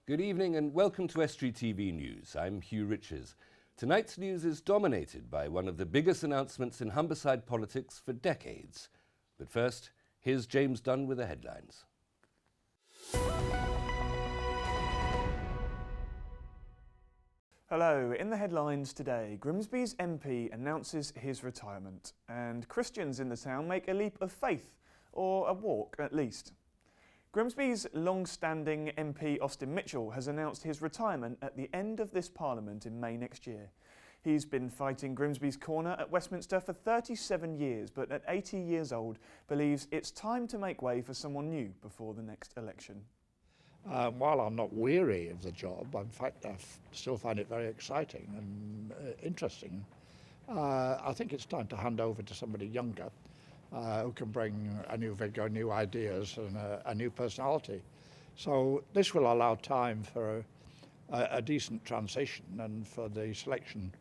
Good evening and welcome to Estuary TV News. I'm Hugh Riches. Tonight's news is dominated by one of the biggest announcements in Humberside politics for decades. But first, here's James Dunn with the headlines. Hello, in the headlines today, Grimsby's MP announces his retirement and Christians in the town make a leap of faith, or a walk at least. Grimsby's long-standing MP Austin Mitchell has announced his retirement at the end of this Parliament in May next year. He's been fighting Grimsby's corner at Westminster for 37 years, but at 80 years old believes it's time to make way for someone new before the next election. While I'm not weary of the job, in fact I still find it very exciting and interesting. I think it's time to hand over to somebody younger who can bring a new vigour, new ideas and a new personality. So this will allow time for a decent transition and for the selection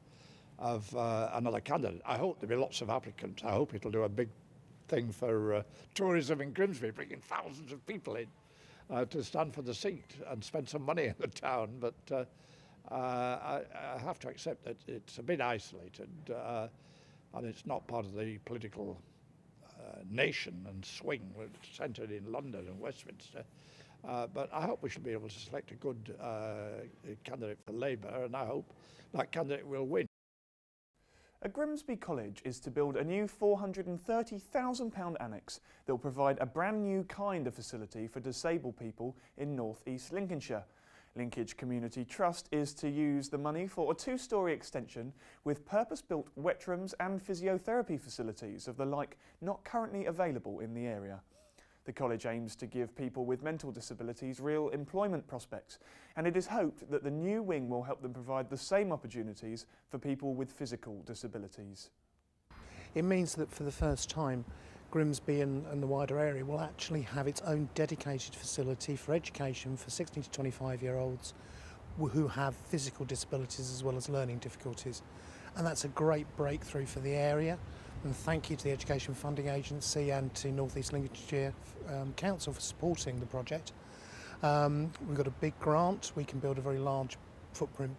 of another candidate. I hope there'll be lots of applicants. I hope it'll do a big thing for tourism in Grimsby, bringing thousands of people in to stand for the seat and spend some money in the town. But I have to accept that it's a bit isolated and it's not part of the political nation and swing. We're centred in London and Westminster. But I hope we should be able to select a good candidate for Labour, and I hope that candidate will win. A Grimsby College is to build a new £430,000 annex that will provide a brand new kind of facility for disabled people in North East Lincolnshire. Linkage Community Trust is to use the money for a two-storey extension with purpose-built wet rooms and physiotherapy facilities of the like not currently available in the area. The college aims to give people with mental disabilities real employment prospects, and it is hoped that the new wing will help them provide the same opportunities for people with physical disabilities. It means that for the first time Grimsby and the wider area will actually have its own dedicated facility for education for 16 to 25-year-olds who have physical disabilities as well as learning difficulties. And that's a great breakthrough for the area. And thank you to the Education Funding Agency and to North East Lincolnshire Council for supporting the project. We've got a big grant. We can build a very large footprint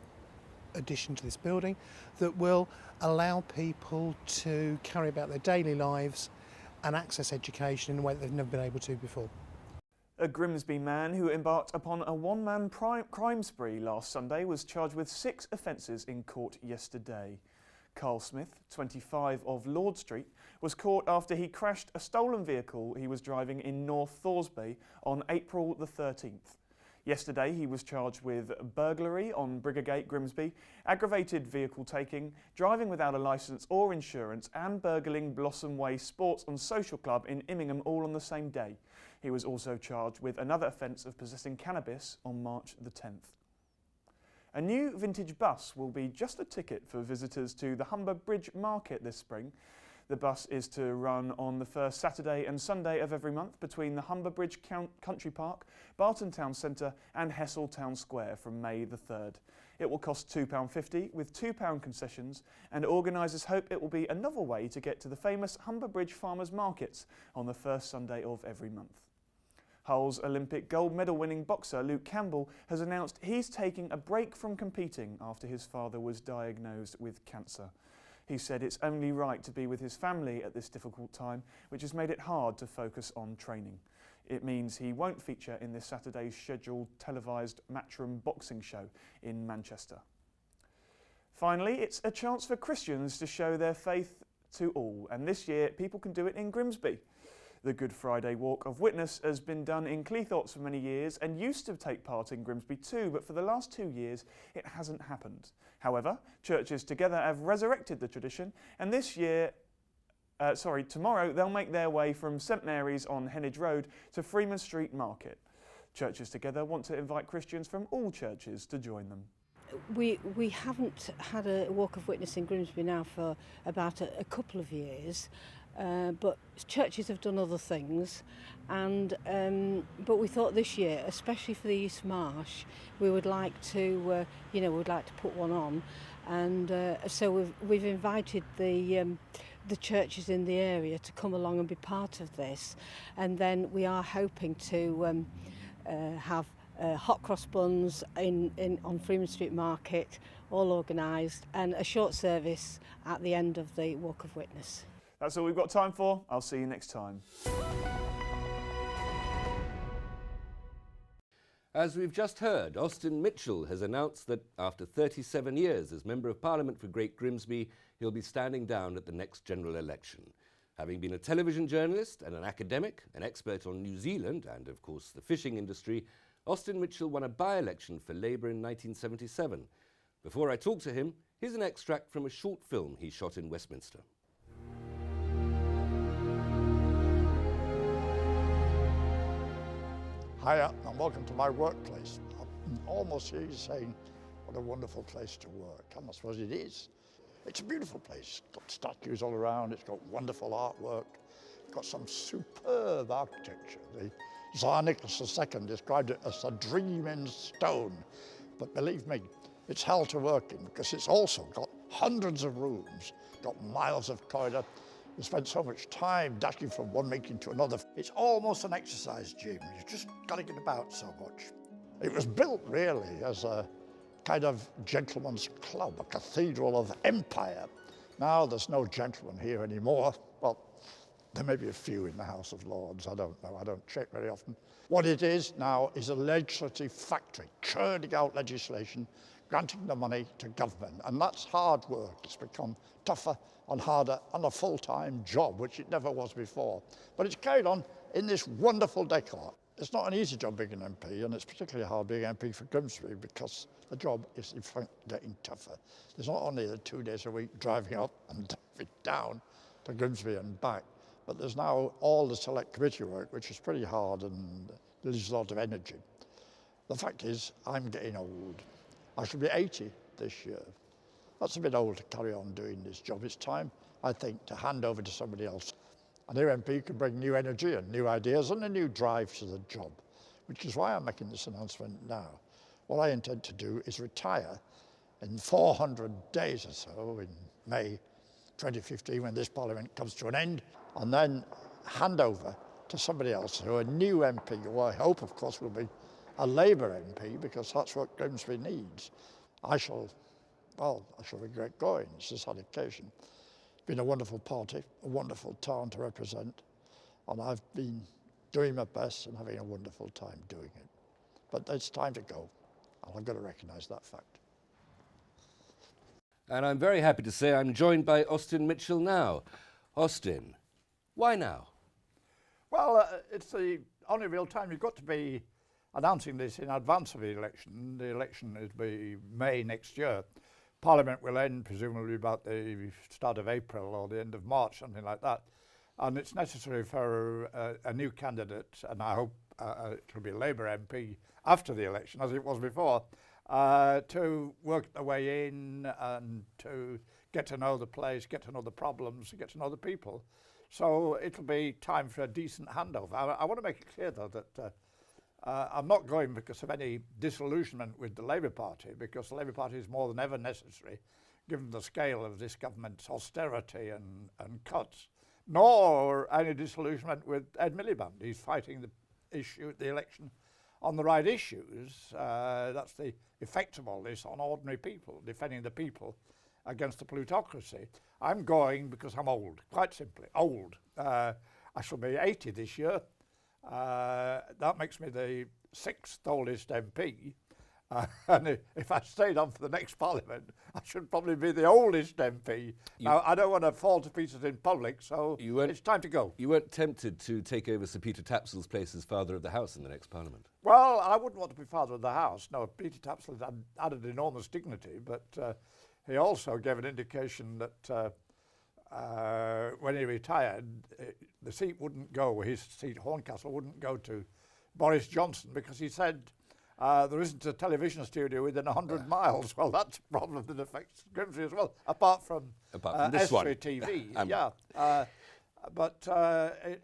addition to this building that will allow people to carry about their daily lives and access education in a way that they've never been able to before. A Grimsby man who embarked upon a one-man crime spree last Sunday was charged with 6 offences in court yesterday. Carl Smith, 25 of Lord Street, was caught after he crashed a stolen vehicle he was driving in North Thoresby on April the 13th. Yesterday he was charged with burglary on Briggergate, Grimsby, aggravated vehicle taking, driving without a licence or insurance and burgling Blossom Way Sports and Social Club in Immingham all on the same day. He was also charged with another offence of possessing cannabis on March the 10th. A new vintage bus will be just a ticket for visitors to the Humber Bridge Market this spring. The bus is to run on the first Saturday and Sunday of every month between the Humber Bridge Country Park, Barton Town Centre and Hessel Town Square from May the 3rd. It will cost £2.50 with £2 concessions, and organisers hope it will be a novel way to get to the famous Humber Bridge Farmers Markets on the first Sunday of every month. Hull's Olympic gold medal winning boxer Luke Campbell has announced he's taking a break from competing after his father was diagnosed with cancer. He said it's only right to be with his family at this difficult time, which has made it hard to focus on training. It means he won't feature in this Saturday's scheduled televised Matchroom boxing show in Manchester. Finally, it's a chance for Christians to show their faith to all, and this year people can do it in Grimsby. The Good Friday Walk of Witness has been done in Cleethorpes for many years and used to take part in Grimsby too, but for the last 2 years it hasn't happened. However, Churches Together have resurrected the tradition, and tomorrow they'll make their way from St Mary's on Heneage Road to Freeman Street Market. Churches Together want to invite Christians from all churches to join them. We haven't had a Walk of Witness in Grimsby now for about a couple of years. But churches have done other things, and but we thought this year, especially for the East Marsh, we would like to, put one on, and so we've invited the churches in the area to come along and be part of this, and then we are hoping to have hot cross buns on Freeman Street Market, all organised, and a short service at the end of the Walk of Witness. That's all we've got time for. I'll see you next time. As we've just heard, Austin Mitchell has announced that after 37 years as Member of Parliament for Great Grimsby, he'll be standing down at the next general election. Having been a television journalist and an academic, an expert on New Zealand and, of course, the fishing industry, Austin Mitchell won a by-election for Labour in 1977. Before I talk to him, here's an extract from a short film he shot in Westminster. Hiya and welcome to my workplace. I can almost hear you saying, what a wonderful place to work. And I suppose it is. It's a beautiful place. It's got statues all around, it's got wonderful artwork, it's got some superb architecture. The Tsar Nicholas II described it as a dream in stone. But believe me, it's hell to work in because it's also got hundreds of rooms, got miles of corridor. We spend so much time dashing from one meeting to another. It's almost an exercise gym. You've just got to get about so much. It was built really as a kind of gentleman's club, a cathedral of empire. Now there's no gentleman here anymore. Well, there may be a few in the House of Lords, I don't know, I don't check very often. What it is now is a legislative factory, churning out legislation, granting the money to government, and that's hard work. It's become tougher and harder and a full-time job, which it never was before. But it's carried on in this wonderful decor. It's not an easy job being an MP, and it's particularly hard being MP for Grimsby because the job is in fact getting tougher. There's not only the 2 days a week driving up and driving down to Grimsby and back, but there's now all the select committee work, which is pretty hard and there's a lot of energy. The fact is, I'm getting old. I shall be 80 this year. That's a bit old to carry on doing this job. It's time, I think, to hand over to somebody else. A new MP can bring new energy and new ideas and a new drive to the job, which is why I'm making this announcement now. What I intend to do is retire in 400 days or so in May 2015 when this Parliament comes to an end, and then hand over to somebody else, who a new MP, who I hope, of course, will be a Labour MP, because that's what Grimsby needs. I shall regret going. It's a sad occasion. It's been a wonderful party, a wonderful town to represent, and I've been doing my best and having a wonderful time doing it. But it's time to go, and I've got to recognise that fact. And I'm very happy to say I'm joined by Austin Mitchell now. Austin, why now? Well, it's the only real time. You've got to be announcing this in advance of the election. The election is be May next year. Parliament will end presumably about the start of April or the end of March, something like that. And it's necessary for a new candidate, and I hope it will be a Labour MP after the election, as it was before, to work their way in and to get to know the place, get to know the problems, get to know the people. So it'll be time for a decent handover. I want to make it clear, though, that I'm not going because of any disillusionment with the Labour Party, because the Labour Party is more than ever necessary, given the scale of this government's austerity and cuts, nor any disillusionment with Ed Miliband. He's fighting the election on the right issues. That's the effect of all this on ordinary people, defending the people against the plutocracy. I'm going because I'm old, quite simply, old. I shall be 80 this year. That makes me the 6th oldest MP. And if I stayed on for the next Parliament, I should probably be the oldest MP. Now, I don't want to fall to pieces in public, so it's time to go. You weren't tempted to take over Sir Peter Tapsell's place as Father of the House in the next Parliament? Well, I wouldn't want to be Father of the House. No, Peter Tapsell had added enormous dignity, but he also gave an indication that when he retired, the seat wouldn't go, his seat, Horncastle, wouldn't go to Boris Johnson, because he said there isn't a television studio within 100 miles. Well, that's a problem that affects Grimsby as well, apart from this one. Estuary TV. Yeah, but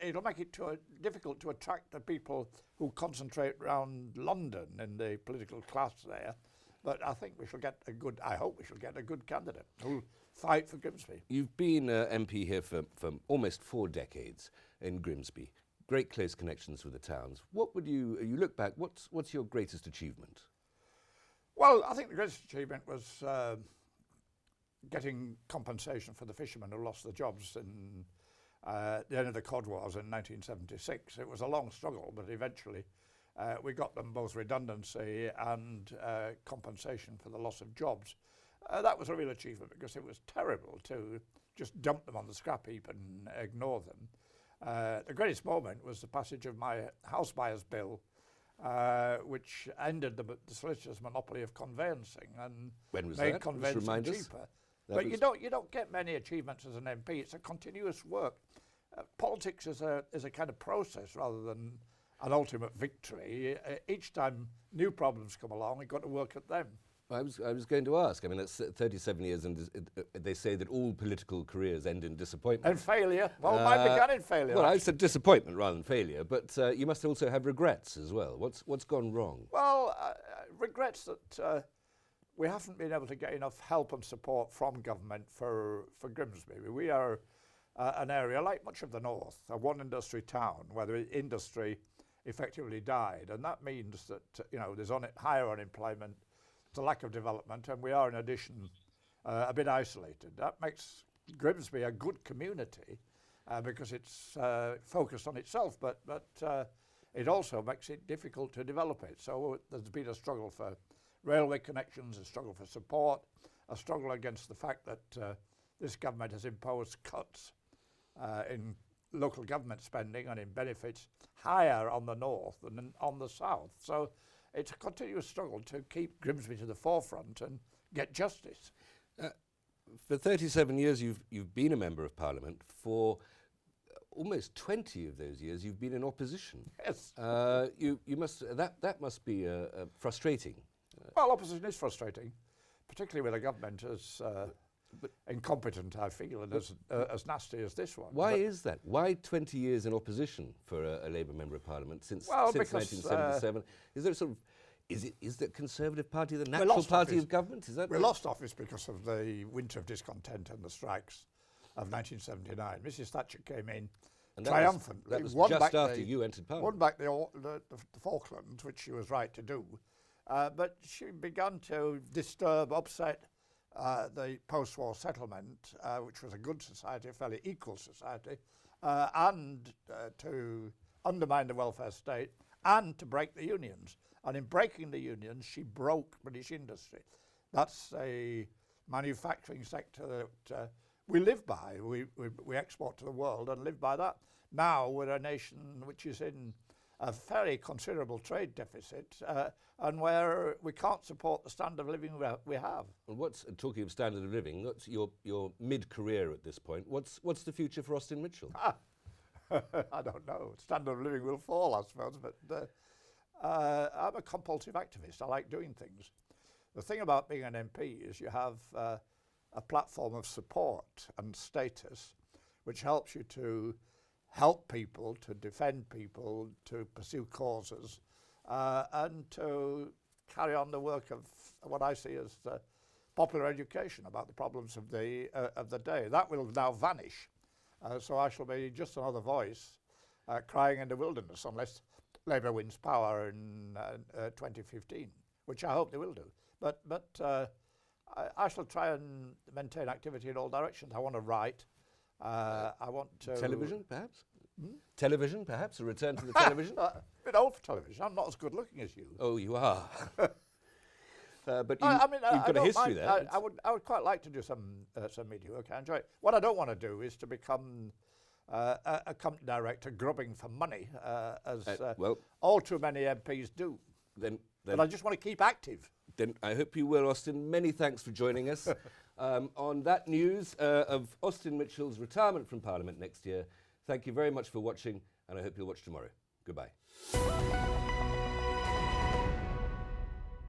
it'll make it difficult to attract the people who concentrate around London in the political class there. But I think we shall get I hope we shall get a good candidate who'll fight for Grimsby. You've been MP here for almost 4 decades in Grimsby. great close connections with the towns. What would you look back, what's your greatest achievement? Well, I think the greatest achievement was getting compensation for the fishermen who lost their jobs in the end of the Cod Wars in 1976. It was a long struggle, but eventually we got them both redundancy and compensation for the loss of jobs. That was a real achievement because it was terrible to just dump them on the scrap heap and ignore them. The greatest moment was the passage of my house buyers bill, which ended the solicitor's monopoly of conveyancing and When was made that? conveyancing cheaper. But you don't get many achievements as an MP. It's a continuous work. Politics is a kind of process rather than an ultimate victory. Each time new problems come along, you've got to work at them. I was going to ask. I mean, that's 37 years, and they say that all political careers end in disappointment. And failure. Well, mine began in failure. Well, I said disappointment rather than failure, but you must also have regrets as well. What's gone wrong? Well, regrets that we haven't been able to get enough help and support from government for Grimsby. We are an area, like much of the north, a one-industry town where the industry effectively died, and that means that there's higher unemployment, a lack of development, and we are in addition a bit isolated. That makes Grimsby a good community because it's focused on itself, but it also makes it difficult to develop it. So there's been a struggle for railway connections, a struggle for support, a struggle against the fact that this government has imposed cuts in local government spending and in benefits higher on the north than on the south. So it's a continuous struggle to keep Grimsby to the forefront and get justice. For 37 years, you've been a member of Parliament. For almost 20 of those years, you've been in opposition. Yes. You must that must be frustrating. Well, opposition is frustrating, particularly with a government as incompetent, I feel, and as nasty as this one. Why is that? Why 20 years in opposition for a Labour member of Parliament since Well, 1977? Is there sort of is the Conservative Party the natural party of government? Is that we lost office because of the winter of discontent and the strikes of 1979. Mrs. Thatcher came in and triumphantly. That was won just back after you entered Parliament. Won back the Falklands, which she was right to do, but she began to disturb, upset the post-war settlement, which was a good society, a fairly equal society, and to undermine the welfare state and to break the unions. And in breaking the unions, she broke British industry. That's a manufacturing sector that we live by. We export to the world and live by that. Now we're a nation which is in a very considerable trade deficit and where we can't support the standard of living we have. And talking of standard of living, what's your mid-career at this point? What's the future for Austin Mitchell? I don't know. Standard of living will fall, I suppose, but I'm a compulsive activist. I like doing things. The thing about being an MP is you have a platform of support and status which helps you to help people, to defend people, to pursue causes, and to carry on the work of what I see as popular education about the problems of the day. That will now vanish. So I shall be just another voice crying in the wilderness unless Labour wins power in 2015, which I hope they will do. But I shall try and maintain activity in all directions. I want to write. I want to... Television, perhaps? Television, perhaps? A return to the television? A bit old for television. I'm not as good looking as you. Oh, you are. But you've got a history there. I would quite like to do some media work. I enjoy it. What I don't want to do is to become a company director grubbing for money, as all too many MPs do. But I just want to keep active. Then I hope you will, Austin. Many thanks for joining us. On that news of Austin Mitchell's retirement from Parliament next year, thank you very much for watching, and I hope you'll watch tomorrow. Goodbye.